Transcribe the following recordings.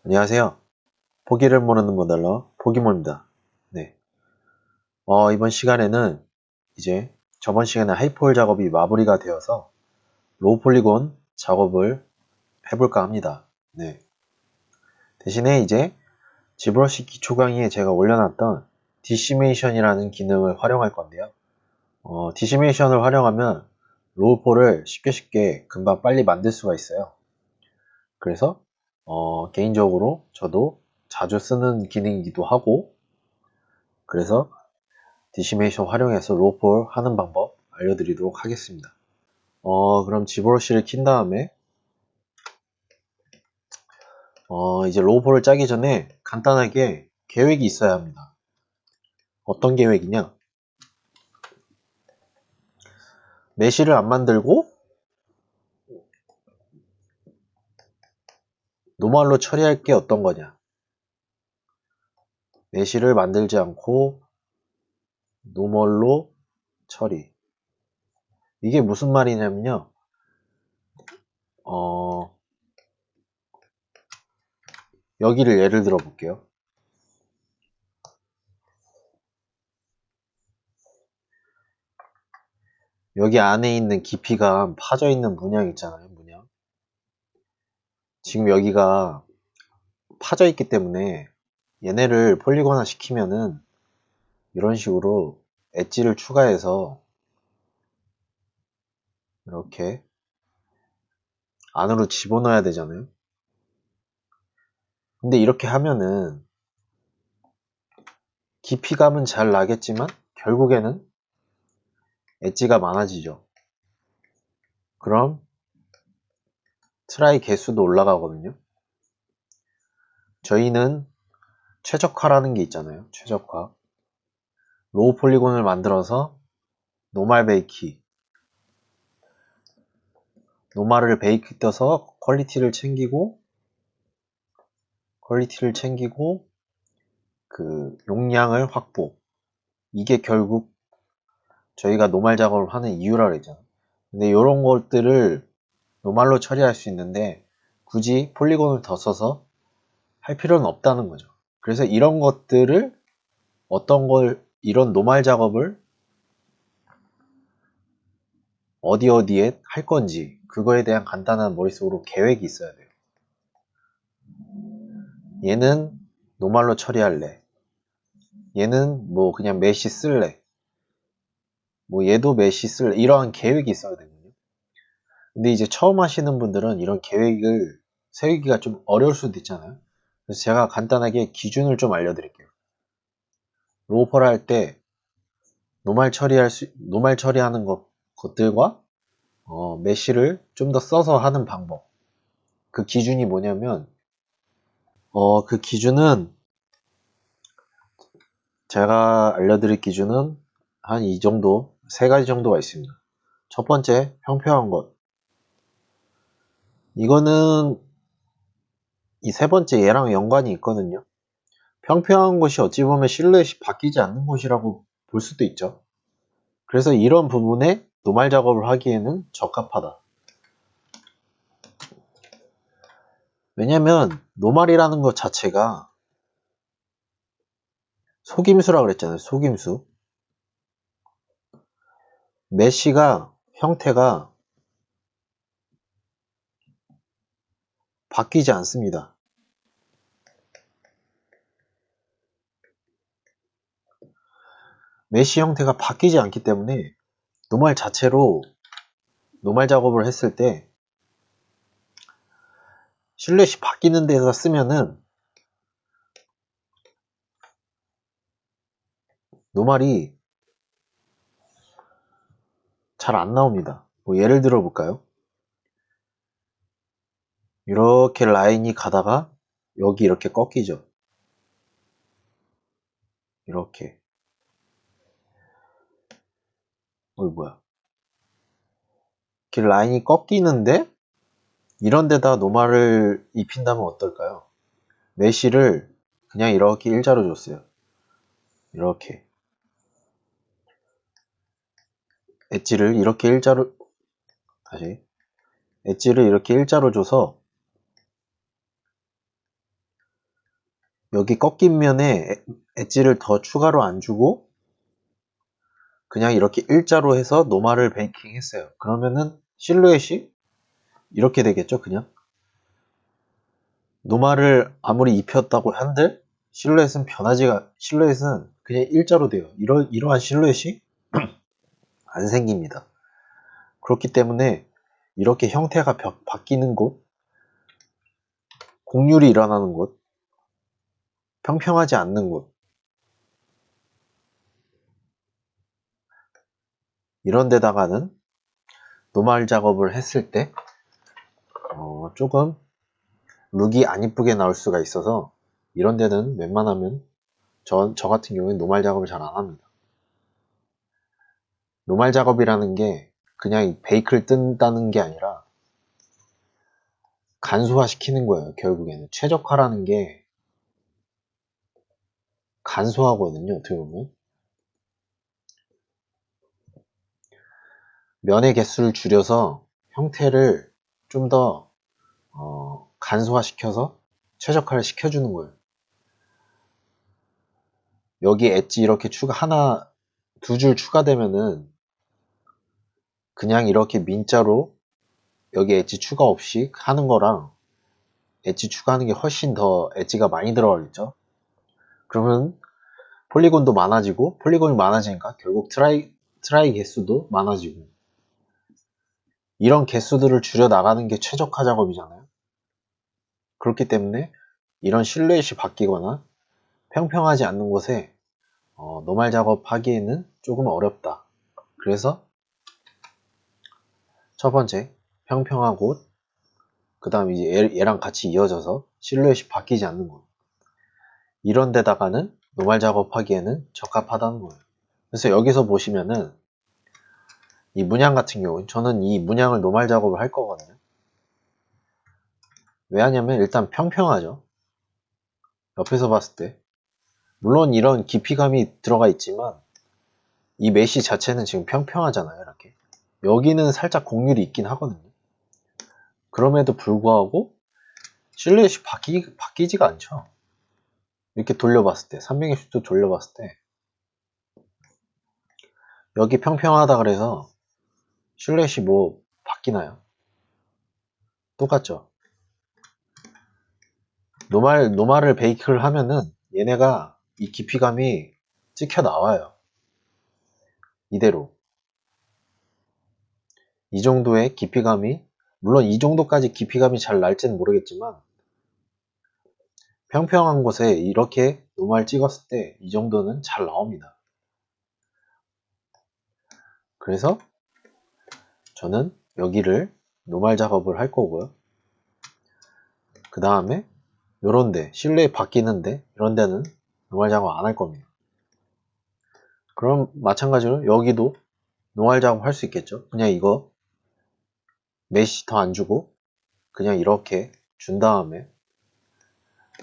안녕하세요. 포기를 모르는 모델러 포기모입니다. 네. 이번 시간에는 이제 저번 시간에 하이폴 작업이 마무리가 되어서 로우 폴리곤 작업을 해볼까 합니다. 네. 대신에 이제 지브러시 기초 강의에 제가 올려놨던 디시메이션이라는 기능을 활용할 건데요. 디시메이션을 활용하면 로우 폴을 쉽게 금방 빨리 만들 수가 있어요. 그래서 개인적으로 저도 자주 쓰는 기능이기도 하고, 그래서 디시메이션 활용해서 로우폴 하는 방법 알려드리도록 하겠습니다. 그럼 지브러시를 킨 다음에 이제 로우폴을 짜기 전에 간단하게 계획이 있어야 합니다. 어떤 계획이냐? 메시를 안 만들고 노멀로 처리할 게 어떤 거냐? 메시를 만들지 않고 노멀로 처리. 이게 무슨 말이냐면요. 여기를 예를 들어 볼게요. 여기 안에 있는 깊이가 파져 있는 문양 있잖아요. 문양. 지금 여기가 파져 있기 때문에 얘네를 폴리곤화 시키면은 이런 식으로 엣지를 추가해서 이렇게 안으로 집어넣어야 되잖아요. 근데 이렇게 하면은 깊이감은 잘 나겠지만 결국에는 엣지가 많아지죠. 그럼 트라이 개수도 올라가거든요. 저희는 최적화라는 게 있잖아요. 최적화. 로우 폴리곤을 만들어서 노멀 베이키, 노멀을 베이크 떠서 퀄리티를 챙기고 그 용량을 확보. 이게 결국 저희가 노멀 작업을 하는 이유라 그랬잖아요. 근데 이런 것들을 노멀로 처리할 수 있는데 굳이 폴리곤을 더 써서 할 필요는 없다는 거죠. 그래서 이런 것들을 이런 노멀 작업을 어디에 할 건지 그거에 대한 간단한 머릿속으로 계획이 있어야 돼요. 얘는 노멀로 처리할래. 얘는 뭐 그냥 메시 쓸래. 뭐 얘도 메시 쓸래. 이러한 계획이 있어야 되거든요. 근데 이제 처음 하시는 분들은 이런 계획을 세우기가 좀 어려울 수도 있잖아요. 그래서 제가 간단하게 기준을 좀 알려드릴게요. 로우폴 할 때 노멀 처리하는 것들과 메쉬를 좀 더 써서 하는 방법. 그 기준이 뭐냐면 그 기준은 제가 알려드릴 기준은 한 이 정도, 세 가지 정도가 있습니다. 첫 번째, 평평한 것. 이거는 이 세 번째 얘랑 연관이 있거든요. 평평한 곳이 어찌 보면 실루엣이 바뀌지 않는 곳이라고 볼 수도 있죠. 그래서 이런 부분에 노말 작업을 하기에는 적합하다. 왜냐면 노말이라는 것 자체가 속임수라고 그랬잖아요. 속임수. 메쉬가 형태가 바뀌지 않습니다. 메쉬 형태가 바뀌지 않기 때문에 노말 자체로 노말 작업을 했을 때 실루엣이 바뀌는 데서 쓰면은 노말이 잘 안 나옵니다. 뭐 예를 들어 볼까요? 이렇게 라인이 가다가 여기 이렇게 꺾이죠. 이렇게. 뭐야. 이렇게 라인이 꺾이는데 이런 데다 노말을 입힌다면 어떨까요? 메쉬를 그냥 이렇게 일자로 줬어요. 이렇게. 엣지를 이렇게 일자로 다시 엣지를 이렇게 일자로 줘서 여기 꺾인 면에 엣지를 더 추가로 안 주고 그냥 이렇게 일자로 해서 노말을 베이킹 했어요. 그러면은 실루엣이 이렇게 되겠죠. 그냥 노말을 아무리 입혔다고 한들 실루엣은 실루엣은 그냥 일자로 돼요. 이러한 실루엣이 안 생깁니다. 그렇기 때문에 이렇게 형태가 바뀌는 곳, 곡률이 일어나는 곳, 평평하지 않는 곳, 이런 데다가는 노말 작업을 했을 때 조금 룩이 안 이쁘게 나올 수가 있어서 이런 데는 웬만하면 저 같은 경우는 노말 작업을 잘 안 합니다. 노말 작업이라는 게 그냥 베이크를 뜬다는 게 아니라 간소화 시키는 거예요. 결국에는 최적화라는 게 간소화거든요. 어떻게 보면 면의 개수를 줄여서 형태를 좀 더 간소화시켜서 최적화를 시켜주는 거예요. 여기 엣지 이렇게 두 줄 추가되면은 그냥 이렇게 민자로 여기 엣지 추가 없이 하는 거랑 엣지 추가하는 게 훨씬 더 엣지가 많이 들어가겠죠. 그러면 폴리곤도 많아지고 폴리곤이 많아지니까 결국 트라이 개수도 많아지고 이런 개수들을 줄여 나가는 게 최적화 작업이잖아요. 그렇기 때문에 이런 실루엣이 바뀌거나 평평하지 않는 곳에 노말 작업하기에는 조금 어렵다. 그래서 첫 번째 평평한 곳, 그 다음 이제 얘랑 같이 이어져서 실루엣이 바뀌지 않는 곳, 이런 데다가는 노말 작업하기에는 적합하다는 거예요. 그래서 여기서 보시면은 이 문양 같은 경우는 저는 이 문양을 노말 작업을 할 거거든요. 왜 하냐면 일단 평평하죠. 옆에서 봤을 때 물론 이런 깊이감이 들어가 있지만 이 메쉬 자체는 지금 평평하잖아요. 이렇게 여기는 살짝 곡률이 있긴 하거든요. 그럼에도 불구하고 실루엣이 바뀌지가 않죠. 이렇게 돌려봤을 때 360도 돌려봤을 때 여기 평평하다 그래서 실루엣이 뭐 바뀌나요? 똑같죠. 노말을 베이크를 하면은 얘네가 이 깊이감이 찍혀 나와요. 이대로 이 정도의 깊이감이, 물론 이 정도까지 깊이감이 잘 날지는 모르겠지만 평평한 곳에 이렇게 노말 찍었을 때 이 정도는 잘 나옵니다. 그래서 저는 여기를 노말 작업을 할 거고요. 그 다음에 요런데 실루엣 바뀌는데 이런 데는 노말 작업 안 할 겁니다. 그럼 마찬가지로 여기도 노말 작업 할 수 있겠죠. 그냥 이거 메쉬 더 안 주고 그냥 이렇게 준 다음에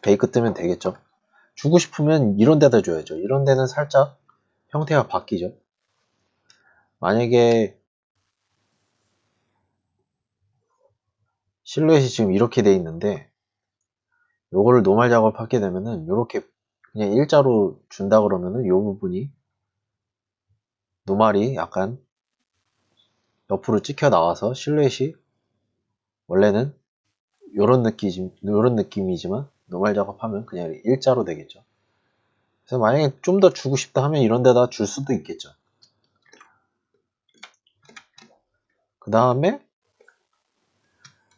베이크 뜨면 되겠죠. 주고 싶으면 이런 데다 줘야죠. 이런 데는 살짝 형태가 바뀌죠. 만약에 실루엣이 지금 이렇게 돼 있는데 요거를 노말 작업하게 되면은 이렇게 그냥 일자로 준다 그러면은 요 부분이 노말이 약간 옆으로 찍혀 나와서 실루엣이 원래는 요런 느낌이지만 노말 작업하면 그냥 일자로 되겠죠. 그래서 만약에 좀 더 주고 싶다 하면 이런 데다 줄 수도 있겠죠. 그 다음에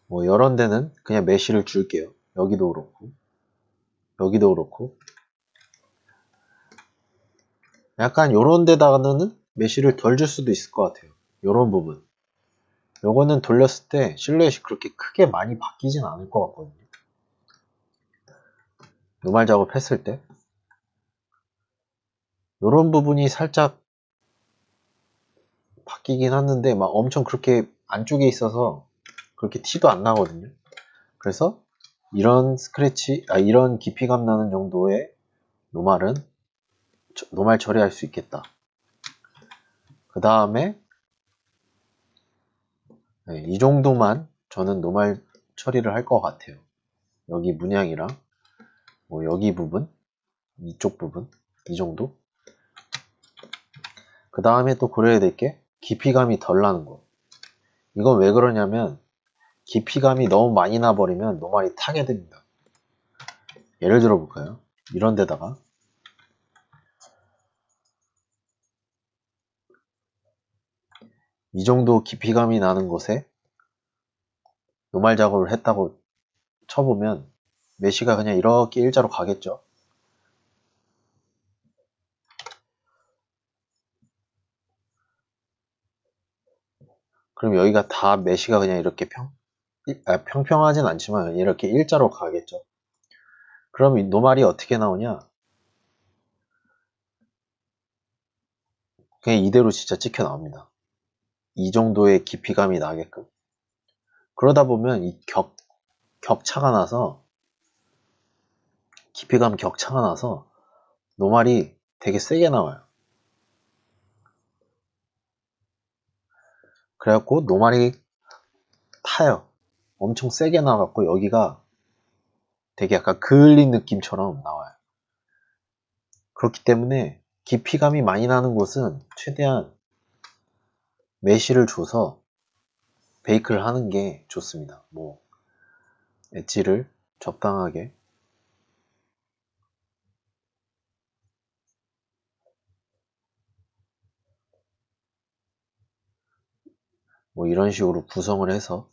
뭐 이런 데는 그냥 메쉬를 줄게요. 여기도 그렇고 여기도 그렇고 약간 요런 데다가는 메쉬를 덜 줄 수도 있을 것 같아요. 요런 부분 요거는 돌렸을 때 실루엣이 그렇게 크게 많이 바뀌진 않을 것 같거든요. 노말 작업했을 때 요런 부분이 살짝 바뀌긴 하는데 막 엄청 그렇게 안쪽에 있어서 그렇게 티도 안 나거든요. 그래서 이런 이런 깊이감 나는 정도의 노말 처리할 수 있겠다. 그 다음에 이 정도만 저는 노말 처리를 할 것 같아요. 여기 문양이랑 뭐 여기 부분, 이쪽 부분, 이 정도. 그 다음에 또 고려해야 될 게 깊이감이 덜 나는 거. 이건 왜 그러냐면 깊이감이 너무 많이 나버리면 노말이 타게 됩니다. 예를 들어 볼까요? 이런 데다가 이 정도 깊이감이 나는 곳에 노말 작업을 했다고 쳐보면 메시가 그냥 이렇게 일자로 가겠죠. 그럼 여기가 다 메시가 그냥 이렇게 평평하진 않지만 이렇게 일자로 가겠죠. 그럼 이 노말이 어떻게 나오냐? 그냥 이대로 진짜 찍혀 나옵니다. 이 정도의 깊이감이 나게끔. 그러다 보면 이 격차가 나서 깊이감 격차가 나서 노말이 되게 세게 나와요. 그래갖고 노말이 타요. 엄청 세게 나와갖고 여기가 되게 약간 그을린 느낌처럼 나와요. 그렇기 때문에 깊이감이 많이 나는 곳은 최대한 메쉬를 줘서 베이크를 하는 게 좋습니다. 뭐 엣지를 적당하게 뭐 이런 식으로 구성을 해서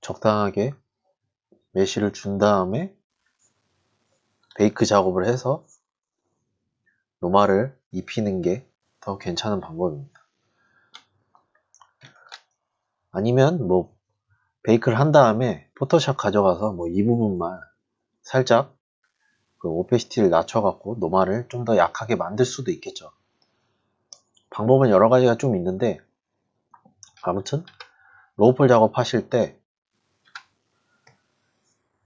적당하게 메쉬를 준 다음에 베이크 작업을 해서 노말을 입히는 게 더 괜찮은 방법입니다. 아니면 뭐 베이크를 한 다음에 포토샵 가져가서 뭐 이 부분만 살짝 그 오페시티를 낮춰갖고 노말을 좀 더 약하게 만들 수도 있겠죠. 방법은 여러 가지가 좀 있는데 아무튼 로우폴 작업하실 때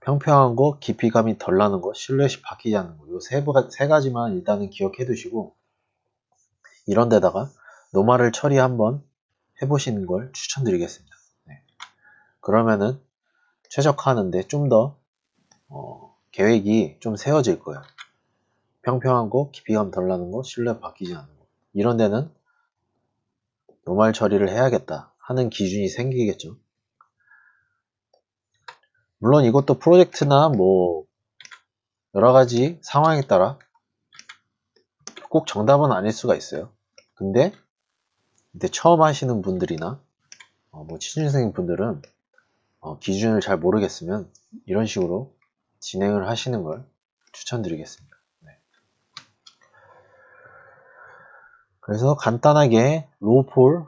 평평한 거, 깊이감이 덜 나는 거, 실루엣이 바뀌지 않는 거, 이 세 가지만 일단은 기억해 두시고 이런 데다가 노말을 처리 한번 해보시는 걸 추천드리겠습니다. 네. 그러면은 최적화하는데 좀 더 계획이 좀 세워질 거예요. 평평한 거, 깊이감 덜 나는 거, 실루엣 바뀌지 않는 거 이런 데는 노말 처리를 해야겠다 하는 기준이 생기겠죠. 물론 이것도 프로젝트나 뭐 여러가지 상황에 따라 꼭 정답은 아닐 수가 있어요. 근데 처음 하시는 분들이나 뭐 취준생 분들은 기준을 잘 모르겠으면 이런 식으로 진행을 하시는 걸 추천드리겠습니다. 네. 그래서 간단하게 로우폴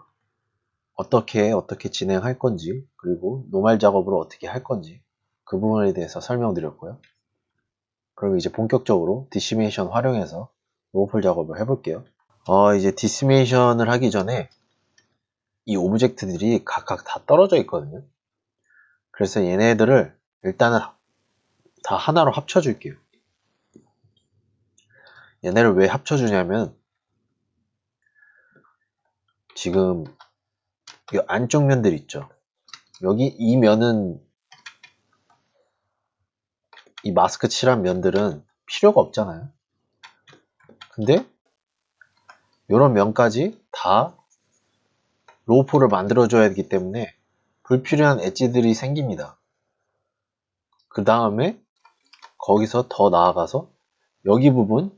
어떻게 진행할 건지 그리고 노말 작업으로 어떻게 할 건지 그 부분에 대해서 설명드렸고요. 그럼 이제 본격적으로 디시메이션 활용해서 로우폴 작업을 해볼게요. 이제 디시메이션을 하기 전에 이 오브젝트들이 각각 다 떨어져 있거든요. 그래서 얘네들을 일단은 다 하나로 합쳐줄게요. 얘네를 왜 합쳐주냐면 지금 이 안쪽 면들 있죠. 여기 이 면은 이 마스크 칠한 면들은 필요가 없잖아요. 근데 이런 면까지 다 로우폴을 만들어줘야 하기 때문에 불필요한 엣지들이 생깁니다. 그 다음에 거기서 더 나아가서 여기 부분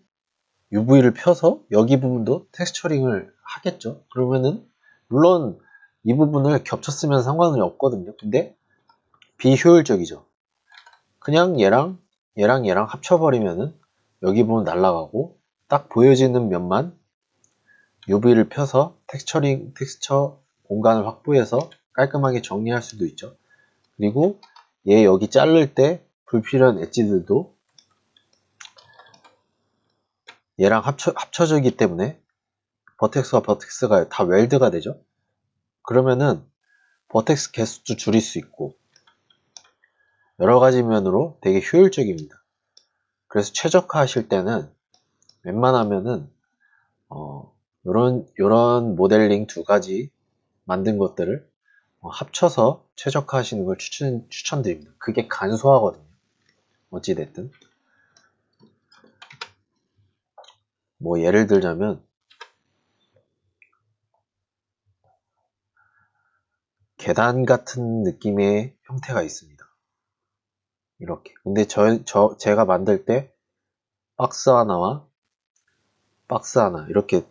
UV를 펴서 여기 부분도 텍스처링을 하겠죠. 그러면은 물론 이 부분을 겹쳤으면 상관은 없거든요. 근데 비효율적이죠. 그냥 얘랑 합쳐버리면은 여기 부분 날아가고 딱 보여지는 면만 UV를 펴서 텍스처 공간을 확보해서 깔끔하게 정리할 수도 있죠. 그리고 얘 여기 자를 때 불필요한 엣지들도 얘랑 합쳐지기 때문에 버텍스가 다 웰드가 되죠. 그러면은 버텍스 개수도 줄일 수 있고 여러 가지 면으로 되게 효율적입니다. 그래서 최적화 하실 때는 웬만하면은 요런 모델링 두 가지 만든 것들을 합쳐서 최적화하시는 걸 추천드립니다. 그게 간소하거든요. 어찌됐든. 뭐 예를 들자면 계단 같은 느낌의 형태가 있습니다. 이렇게. 근데 제가 만들 때 박스 하나와 박스 하나 이렇게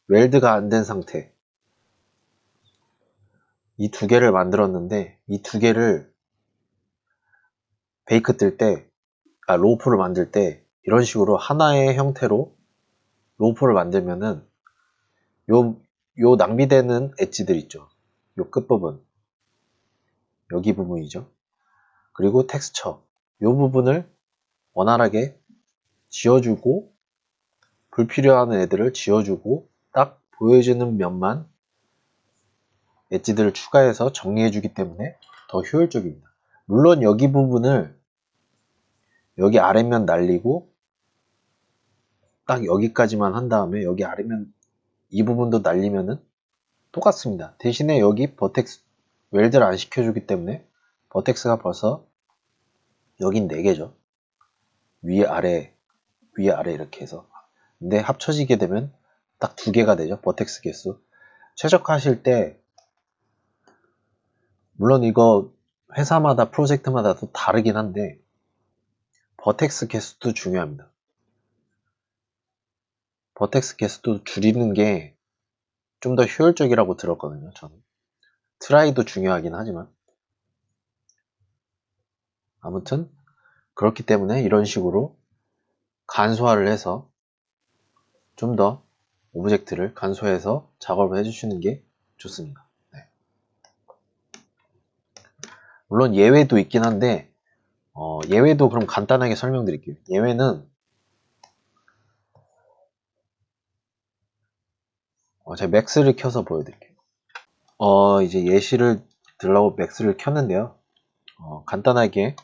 웰드가 안 된 상태, 이 두 개를 만들었는데 이 두 개를 베이크 뜰 때, 로우프를 만들 때 이런 식으로 하나의 형태로 로우프를 만들면은 요 낭비되는 엣지들 있죠. 요 끝부분, 여기 부분이죠. 그리고 텍스처, 요 부분을 원활하게 지워주고 불필요한 애들을 지워주고 딱 보여지는 면만 엣지들을 추가해서 정리해주기 때문에 더 효율적입니다. 물론 여기 부분을 여기 아래면 날리고 딱 여기까지만 한 다음에 여기 아래면 이 부분도 날리면은 똑같습니다. 대신에 여기 버텍스 웰드를 안 시켜주기 때문에 버텍스가 벌써 여긴 4개죠. 위에 아래 이렇게 해서. 근데 합쳐지게 되면 딱 2개가 되죠. 버텍스 개수. 최적화하실 때 물론 이거 회사마다 프로젝트마다 또 다르긴 한데 버텍스 개수도 중요합니다. 버텍스 개수도 줄이는 게 좀 더 효율적이라고 들었거든요. 저는. 트라이도 중요하긴 하지만 아무튼 그렇기 때문에 이런 식으로 간소화를 해서 좀 더 오브젝트를 간소해서 작업을 해주시는 게 좋습니다. 네. 물론 예외도 있긴 한데 예외도 그럼 간단하게 설명드릴게요. 예외는 제가 맥스를 켜서 보여드릴게요. 이제 예시를 들려고 맥스를 켰는데요. 간단하게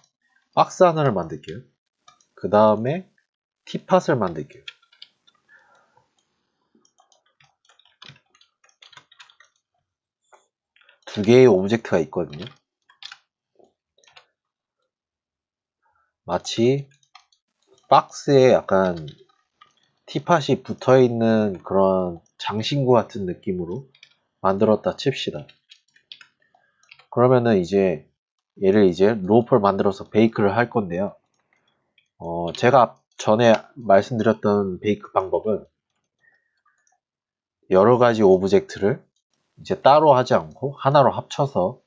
박스 하나를 만들게요. 그 다음에 티팟을 만들게요. 두 개의 오브젝트가 있거든요. 마치 박스에 약간 티팟이 붙어있는 그런 장신구 같은 느낌으로 만들었다 칩시다. 그러면은 이제 얘를 이제 로우프를 만들어서 베이크를 할 건데요. 제가 전에 말씀드렸던 베이크 방법은 여러 가지 오브젝트를 이제 따로 하지 않고 하나로 합쳐서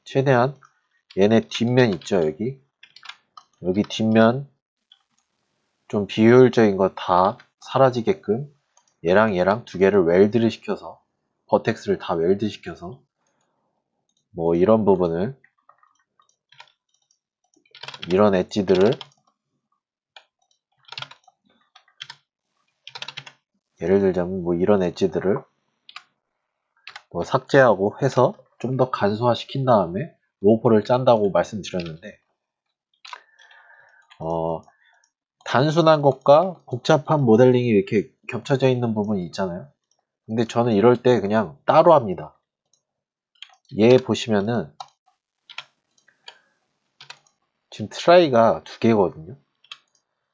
최대한 얘네 뒷면 있죠, 여기 뒷면 좀 비효율적인 거 다 사라지게끔 얘랑 두 개를 웰드를 시켜서 버텍스를 다 웰드 시켜서 뭐 이런 부분을 이런 엣지들을 예를 들자면 뭐 이런 엣지들을 뭐 삭제하고 해서 좀 더 간소화 시킨 다음에 로우포를 짠다고 말씀드렸는데 단순한 것과 복잡한 모델링이 이렇게 겹쳐져 있는 부분이 있잖아요. 근데 저는 이럴 때 그냥 따로 합니다. 얘 보시면은 지금 트라이가 2개거든요.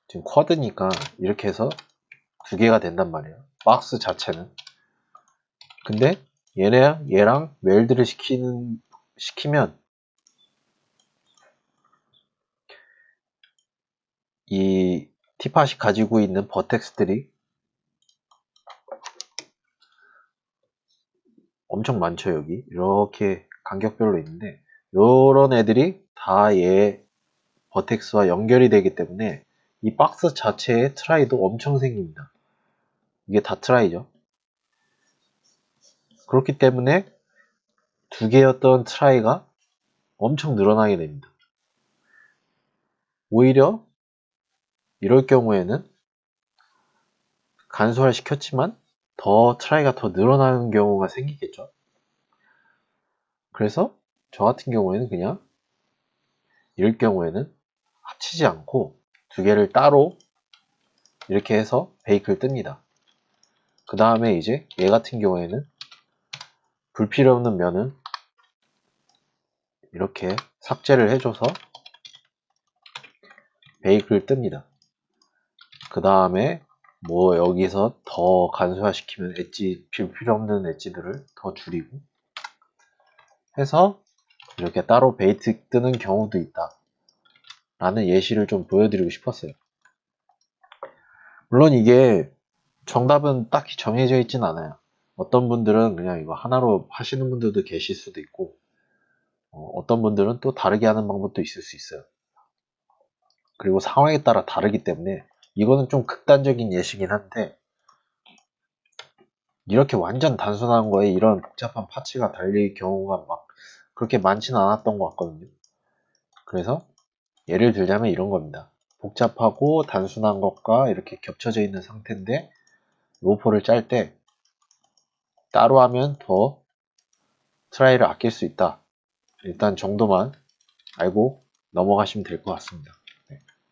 지금 쿼드니까 이렇게 해서 2개가 된단 말이에요. 박스 자체는. 근데 얘랑 웰드를 시키면 이 티팟이 가지고 있는 버텍스들이 엄청 많죠. 여기 이렇게 간격별로 있는데 요런 애들이 다 얘 버텍스와 연결이 되기 때문에 이 박스 자체의 트라이도 엄청 생깁니다. 이게 다 트라이죠. 그렇기 때문에 2개였던 트라이가 엄청 늘어나게 됩니다. 오히려 이럴 경우에는 간소화를 시켰지만 더 트라이가 더 늘어나는 경우가 생기겠죠. 그래서 저 같은 경우에는 그냥 이럴 경우에는 합치지 않고 2개를 따로 이렇게 해서 베이크를 뜹니다. 그 다음에 이제 얘 같은 경우에는 불필요 없는 면은 이렇게 삭제를 해줘서 베이크를 뜹니다. 그 다음에 뭐 여기서 더 간소화시키면 엣지, 필요 없는 엣지들을 더 줄이고 해서 이렇게 따로 베이트 뜨는 경우도 있다 라는 예시를 좀 보여드리고 싶었어요. 물론 이게 정답은 딱히 정해져 있진 않아요. 어떤 분들은 그냥 이거 하나로 하시는 분들도 계실 수도 있고 어떤 분들은 또 다르게 하는 방법도 있을 수 있어요. 그리고 상황에 따라 다르기 때문에 이거는 좀 극단적인 예시긴 한데 이렇게 완전 단순한 거에 이런 복잡한 파츠가 달릴 경우가 막 그렇게 많지는 않았던 것 같거든요. 그래서 예를 들자면 이런 겁니다. 복잡하고 단순한 것과 이렇게 겹쳐져 있는 상태인데 로퍼를 짤 때 따로 하면 더 트라이를 아낄 수 있다. 일단 정도만 알고 넘어가시면 될 것 같습니다.